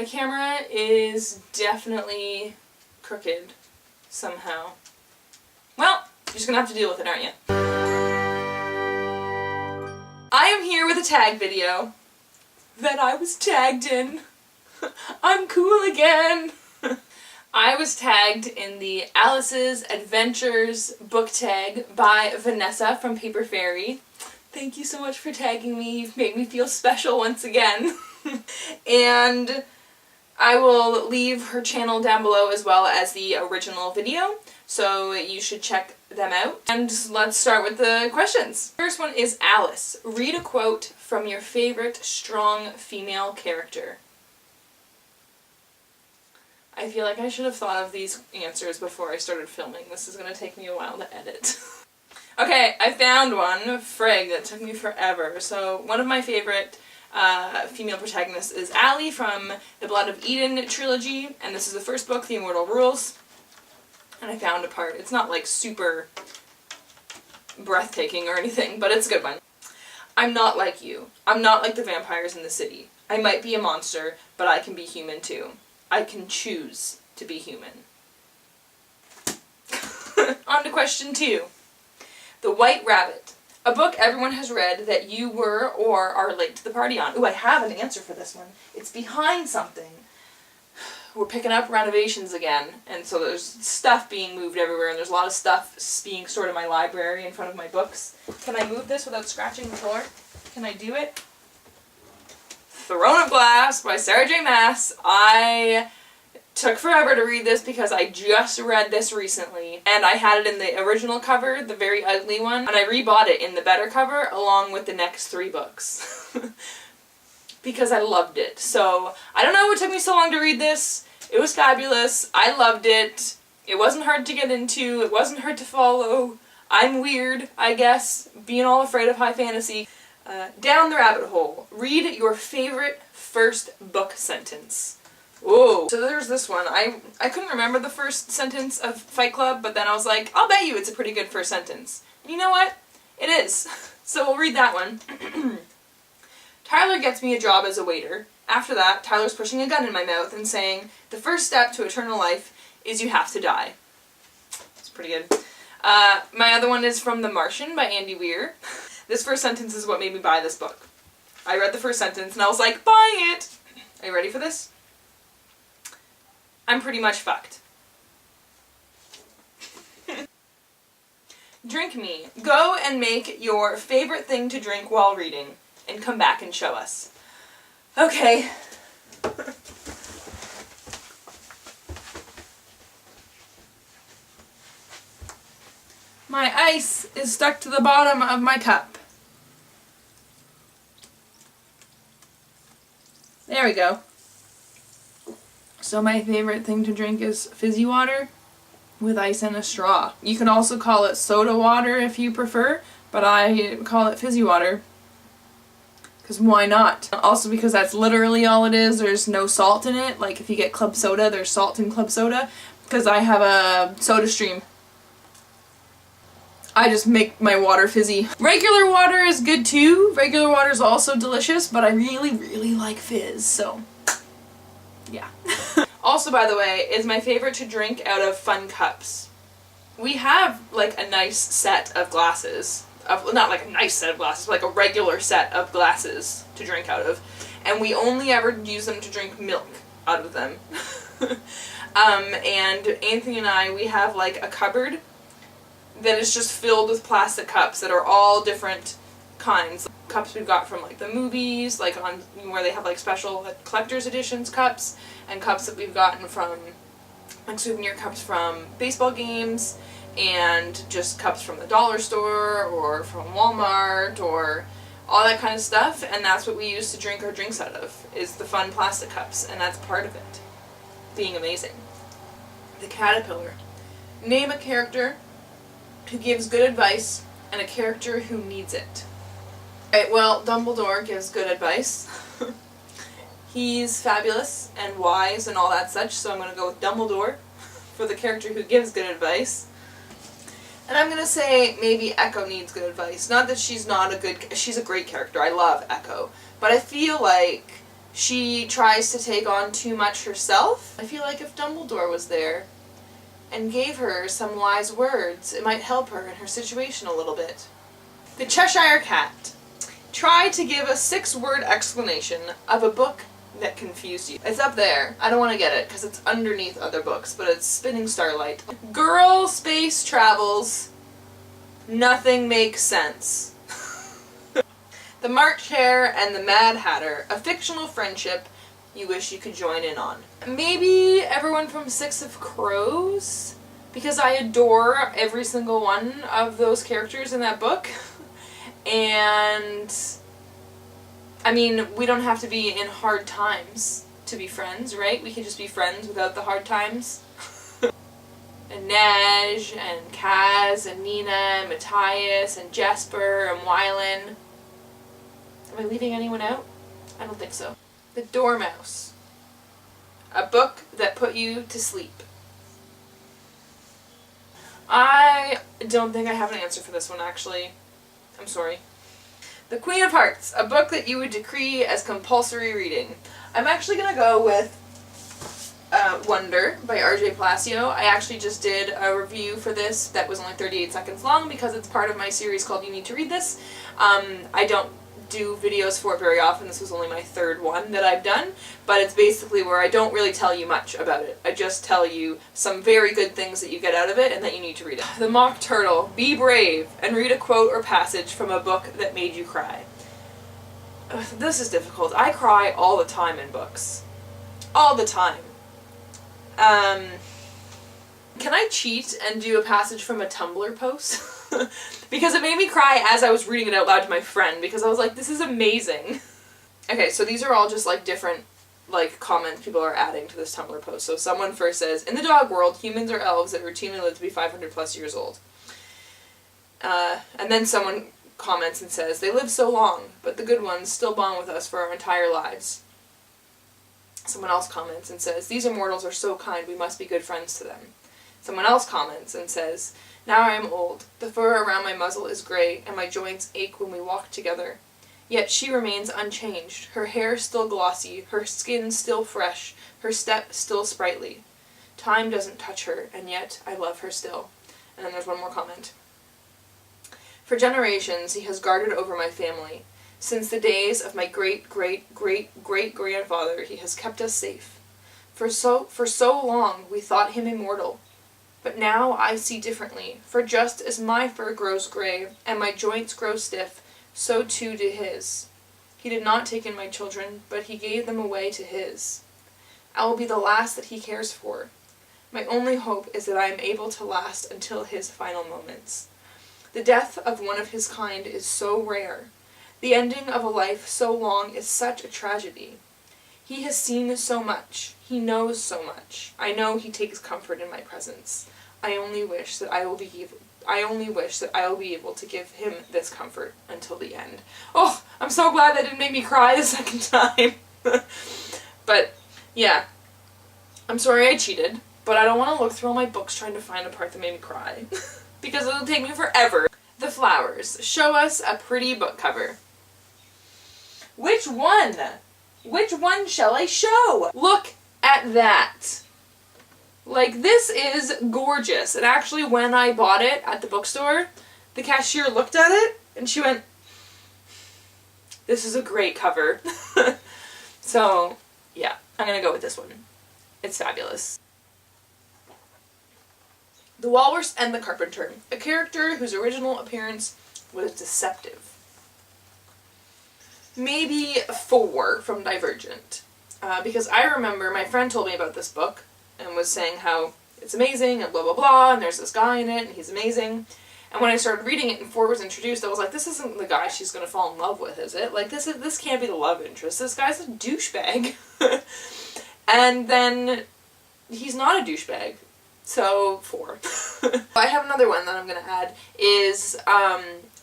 My camera is definitely crooked somehow. Well, you're just gonna have to deal with it, aren't you? I am here with a tag video that I was tagged in. I'm cool again. I was tagged in the Alice's Adventures book tag by Vanessa from Paper Faerie. Thank you so much for tagging me. You've made me feel special once again. And I will leave her channel down below as well as the original video, so you should check them out. And let's start with the questions. First one is Alice. Read a quote from your favorite strong female character. I feel like I should have thought of these answers before I started filming. This is going to take me a while to edit. Okay, I found one. Frig, that took me forever. So one of my favorite female protagonists is Allie from the Blood of Eden trilogy, and this is the first book, The Immortal Rules. And I found a part. It's not like super breathtaking or anything, but it's a good one. I'm not like you. I'm not like the vampires in the city. I might be a monster, but I can be human too. I can choose to be human. On to question 2. The White Rabbit. A book everyone has read that you were or are late to the party on. Ooh, I have an answer for this one. It's behind something. We're picking up renovations again, and so there's stuff being moved everywhere, and there's a lot of stuff being stored in my library in front of my books. Can I move this without scratching the floor? Can I do it? Throne of Glass by Sarah J. Maas. I took forever to read this because I just read this recently, and I had it in the original cover, the very ugly one, and I rebought it in the better cover along with the next 3 books. Because I loved it. So, I don't know what took me so long to read this. It was fabulous. I loved it. It wasn't hard to get into. It wasn't hard to follow. I'm weird, I guess, being all afraid of high fantasy. Down the rabbit hole. Read your favorite first book sentence. Whoa. So there's this one. I couldn't remember the first sentence of Fight Club, but then I was like, I'll bet you it's a pretty good first sentence. And you know what? It is. So we'll read that one. Tyler gets me a job as a waiter. After that, Tyler's pushing a gun in my mouth and saying, the first step to eternal life is you have to die. It's pretty good. My other one is from The Martian by Andy Weir. This first sentence is what made me buy this book. I read the first sentence and I was like, buy it! Are you ready for this? I'm pretty much fucked. Drink me. Go and make your favorite thing to drink while reading, and come back and show us. Okay. My ice is stuck to the bottom of my cup. There we go. So my favorite thing to drink is fizzy water with ice and a straw. You can also call it soda water if you prefer, but I call it fizzy water. Because why not? Also because that's literally all it is. There's no salt in it. Like if you get club soda, there's salt in club soda. Because I have a soda stream. I just make my water fizzy. Regular water is good too. Regular water is also delicious, but I really, really like fizz, so yeah. Also, by the way, is my favorite to drink out of fun cups. We have like a nice set of glasses. Not like a nice set of glasses, but like a regular set of glasses to drink out of. And we only ever use them to drink milk out of them. And Anthony and I, we have like a cupboard that is just filled with plastic cups that are all different kinds. Cups we've got from like the movies, like on where they have like special collector's editions cups, and cups that we've gotten from like souvenir cups from baseball games, and just cups from the dollar store or from Walmart or all that kind of stuff, and that's what we use to drink our drinks out of, is the fun plastic cups, and that's part of it being amazing. The Caterpillar. Name a character who gives good advice and a character who needs it. Alright, well, Dumbledore gives good advice. He's fabulous and wise and all that such, so I'm going to go with Dumbledore for the character who gives good advice. And I'm going to say maybe Echo needs good advice. Not that she's not a good... She's a great character. I love Echo. But I feel like She tries to take on too much herself. I feel like if Dumbledore was there and gave her some wise words, it might help her in her situation a little bit. The Cheshire Cat. Try to give a 6-word explanation of a book that confused you. It's up there. I don't want to get it because it's underneath other books, but it's Spinning Starlight. Girl space travels. Nothing makes sense. The March Hare and the Mad Hatter, a fictional friendship you wish you could join in on. Maybe everyone from Six of Crows, because I adore every single one of those characters in that book. And I mean, we don't have to be in hard times to be friends, right? We can just be friends without the hard times. And Nej, and Kaz, and Nina, and Matthias, and Jesper, and Wylan. Am I leaving anyone out? I don't think so. The Dormouse. A book that put you to sleep. I don't think I have an answer for this one, actually. I'm sorry. The Queen of Hearts. A book that you would decree as compulsory reading. I'm actually going to go with Wonder by R.J. Palacio. I actually just did a review for this that was only 38 seconds long because it's part of my series called You Need to Read This. I don't do videos for it very often. This was only my 3rd one that I've done, but it's basically where I don't really tell you much about it. I just tell you some very good things that you get out of it and that you need to read it. The Mock Turtle. Be brave and read a quote or passage from a book that made you cry. Ugh, this is difficult. I cry all the time in books. All the time. Can I cheat and do a passage from a Tumblr post? Because it made me cry as I was reading it out loud to my friend, because I was like, this is amazing. Okay, so these are all just like different comments people are adding to this Tumblr post. So someone first says, in the dog world, humans are elves that routinely live to be 500 plus years old. And then someone comments and says, they live so long, but the good ones still bond with us for our entire lives. Someone else comments and says, these immortals are so kind, we must be good friends to them. Someone else comments and says, now I am old, the fur around my muzzle is grey, and my joints ache when we walk together. Yet she remains unchanged, her hair still glossy, her skin still fresh, her step still sprightly. Time doesn't touch her, and yet I love her still. And then there's one more comment. For generations he has guarded over my family. Since the days of my great-great-great-great-grandfather he has kept us safe. For so long we thought him immortal. But now I see differently, for just as my fur grows grey, and my joints grow stiff, so too did his. He did not take in my children, but he gave them away to his. I will be the last that he cares for. My only hope is that I am able to last until his final moments. The death of one of his kind is so rare. The ending of a life so long is such a tragedy. He has seen so much. He knows so much. I know he takes comfort in my presence. I only wish that I will be able to give him this comfort until the end. Oh, I'm so glad that didn't make me cry the second time. But, yeah. I'm sorry I cheated, but I don't want to look through all my books trying to find a part that made me cry. Because it'll take me forever. The Flowers. Show us a pretty book cover. Which one? Which one shall I show? Look at that. Like, this is gorgeous. And actually, when I bought it at the bookstore, the cashier looked at it and she went, this is a great cover. So, yeah, I'm gonna go with this one. It's fabulous. The Walrus and the Carpenter, a character whose original appearance was deceptive. Maybe 4 from Divergent. Because I remember my friend told me about this book and was saying how it's amazing and blah blah blah, and there's this guy in it and he's amazing. And when I started reading it and 4 was introduced, I was like, this isn't the guy she's going to fall in love with, is it? Like, this can't be the love interest. This guy's a douchebag. And then he's not a douchebag. So, 4. I have another one that I'm going to add, is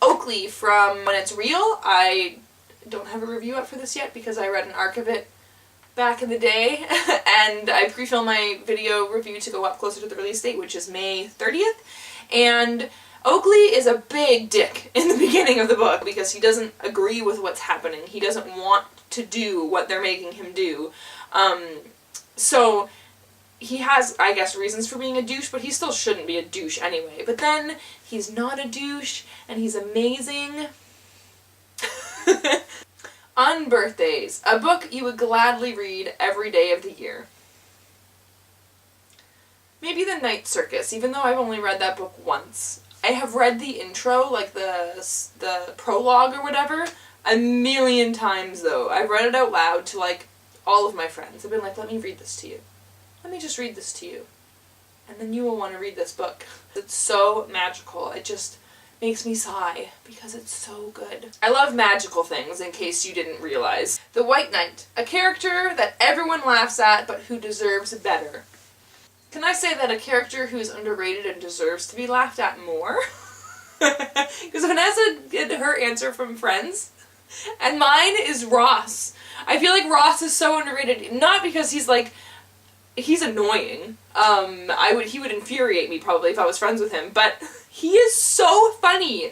Oakley from When It's Real. I don't have a review up for this yet because I read an arc of it back in the day, and I pre-filmed my video review to go up closer to the release date, which is May 30th, and Oakley is a big dick in the beginning of the book because he doesn't agree with what's happening. He doesn't want to do what they're making him do. So he has, I guess, reasons for being a douche, but he still shouldn't be a douche anyway. But then he's not a douche, and he's amazing. On Birthdays, a book you would gladly read every day of the year. Maybe The Night Circus, even though I've only read that book once. I have read the intro, like the prologue or whatever, a million times though. I've read it out loud to like all of my friends. I've been like, let me read this to you. Let me just read this to you. And then you will want to read this book. It's so magical. It just makes me sigh because it's so good. I love magical things, in case you didn't realize. The White Knight, a character that everyone laughs at but who deserves better. Can I say that a character who's underrated and deserves to be laughed at more? Because Vanessa did her answer from Friends, and mine is Ross. I feel like Ross is so underrated, not because he's annoying. He would infuriate me probably if I was friends with him, but he is so funny.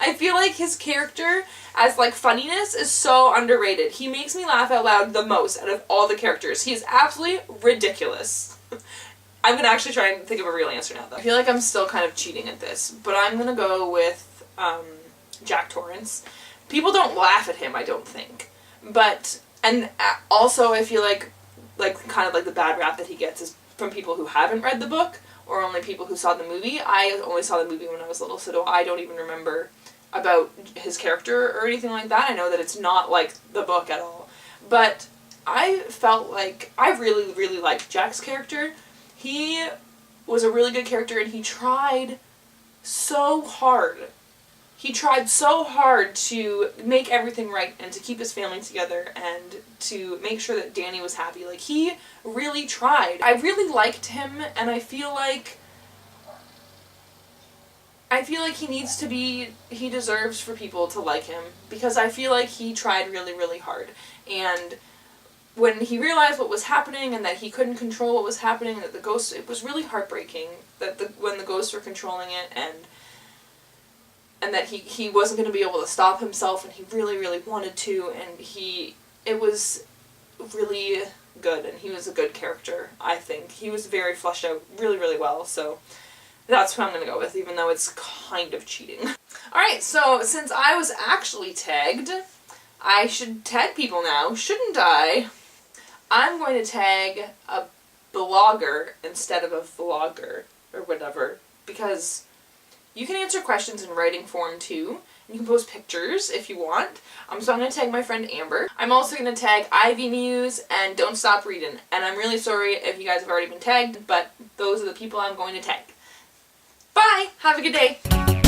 I feel like his character as like funniness is so underrated. He makes me laugh out loud the most out of all the characters. He is absolutely ridiculous. I'm gonna actually try and think of a real answer now though. I feel like I'm still kind of cheating at this, but I'm gonna go with Jack Torrance. People don't laugh at him, I don't think. And also I feel like kind of like the bad rap that he gets is from people who haven't read the book, or only people who saw the movie. I only saw the movie when I was little, so I don't even remember about his character or anything like that. I know that it's not like the book at all. But I felt like I really, really liked Jack's character. He was a really good character, and he tried so hard. He tried so hard to make everything right and to keep his family together and to make sure that Danny was happy. Like, he really tried. I really liked him, and I feel like he deserves for people to like him, because I feel like he tried really, really hard. And when he realized what was happening and that he couldn't control what was happening, and that the ghosts, it was really heartbreaking that when the ghosts were controlling it, and that he wasn't going to be able to stop himself, and he really, really wanted to, and it was really good, and he was a good character, I think. He was very fleshed out really, really well, so that's who I'm going to go with, even though it's kind of cheating. Alright, so since I was actually tagged, I should tag people now, shouldn't I? I'm going to tag a blogger instead of a vlogger, or whatever, because you can answer questions in writing form too. You can post pictures if you want. So I'm going to tag my friend Amber. I'm also going to tag Ivy Muse and Don't Stop Reading. And I'm really sorry if you guys have already been tagged, but those are the people I'm going to tag. Bye! Have a good day!